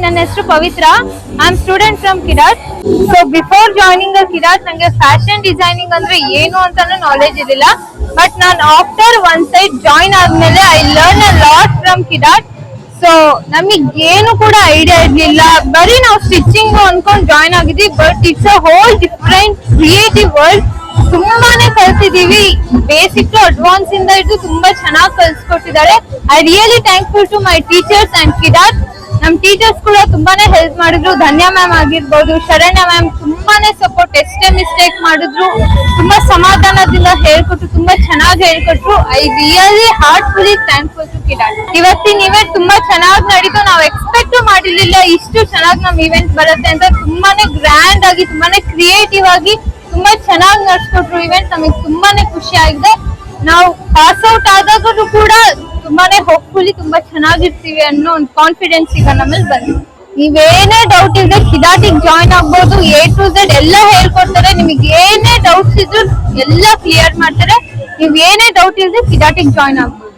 ನನ್ನ ಹೆಸರು Pavitra. I am student from Kirat. So before joining the Kirat ನಂಗೆ ಫ್ಯಾಷನ್ ಡಿಸೈನಿಂಗ್ ಅಂದ್ರೆ ಏನು ಅಂತಾನು ನಾಲೆಜ್ ಇರಲಿಲ್ಲ. ಬಟ್ ನಾನು ಆಫ್ಟರ್ ಒನ್ ಸೈಡ್ ಜಾಯಿನ್ ಆದ್ಮೇಲೆ I learn a lot from Kirat. So ನಮಗ್ ಏನು ಕೂಡ ಐಡಿಯಾ ಇರ್ಲಿಲ್ಲ, ಬರೀ ನಾವು ಸ್ಟಿಚಿಂಗ್ ಅನ್ಕೊಂಡ್ ಜಾಯಿನ್ ಆಗಿದ್ವಿ. But it's a whole different creative world. ತುಂಬಾನೇ ಕಲ್ತಿದೀವಿ, ಬೇಸಿಕ್ ಟು ಅಡ್ವಾನ್ಸ್ ಇಂದ ಹಿಡಿದು ತುಂಬಾ ಚೆನ್ನಾಗಿ ಕಲ್ಸ್ಕೊಟ್ಟಿದ್ದಾರೆ. I really thankful to my teachers and Kirat. ನಮ್ ಟೀಚರ್ಸ್ ಕೂಡ ತುಂಬಾನೇ ಹೆಲ್ಪ್ ಮಾಡಿದ್ರು. ಧನ್ಯ ಮ್ಯಾಮ್ ಆಗಿರ್ಬೋದು, ಶರಣ್ಯ ಮ್ಯಾಮ್ ತುಂಬಾನೇ ಸಪೋರ್ಟ್. ಎಷ್ಟೇ ಮಿಸ್ಟೇಕ್ ಮಾಡಿದ್ರು ತುಂಬಾ ಸಮಾಧಾನದಿಂದ ಹೇಳ್ಕೊಟ್ರು, ತುಂಬಾ ಚೆನ್ನಾಗಿ ಹೇಳ್ಕೊಟ್ರು. I really heartfully thankful to Kirat. ಇವತ್ತಿನ ಇವೆಂಟ್ ತುಂಬಾ ಚೆನ್ನಾಗಿ ನಡೀತು. ನಾವು ಎಕ್ಸ್ಪೆಕ್ಟ್ ಮಾಡಿರ್ಲಿಲ್ಲ ಇಷ್ಟು ಚೆನ್ನಾಗಿ ನಮ್ ಇವೆಂಟ್ ಬರುತ್ತೆ ಅಂತ. ತುಂಬಾನೇ ಗ್ರ್ಯಾಂಡ್ ಆಗಿ, ತುಂಬಾನೇ ಕ್ರಿಯೇಟಿವ್ ಆಗಿ, ತುಂಬಾ ಚೆನ್ನಾಗಿ ನಡ್ಸ್ಕೊಟ್ರು ಇವೆಂಟ್. ನಮಗೆ ತುಂಬಾನೇ ಖುಷಿ ಆಗಿದೆ. ನಾವು ಪಾಸ್ ಔಟ್ ಆದಾಗೂ ಕೂಡ ತುಂಬಾನೇ ಹೋಪ್ಫುಲಿ ತುಂಬಾ ಚೆನ್ನಾಗಿರ್ತೀವಿ ಅನ್ನೋ ಒಂದು ಕಾನ್ಫಿಡೆನ್ಸ್ ಈಗ ನಮ್ಮಲ್ಲಿ ಬಂದಿದೆ. ನೀವೇನೇ ಡೌಟ್ ಇದ್ರೆ ಕಿರಾಟಿಗೆ ಜಾಯ್ನ್ ಆಗ್ಬೋದು. A to Z ಎಲ್ಲ ಹೇಳ್ಕೊಡ್ತಾರೆ. ನಿಮಗೆ ಏನೇ ಡೌಟ್ಸ್ ಇದ್ರು ಎಲ್ಲ ಕ್ಲಿಯರ್ ಮಾಡ್ತಾರೆ. ನೀವ್ ಏನೇ ಡೌಟ್ ಇದ್ರೆ ಕಿರಾಟಿಗೆ ಜಾಯ್ನ್ ಆಗ್ಬೋದು.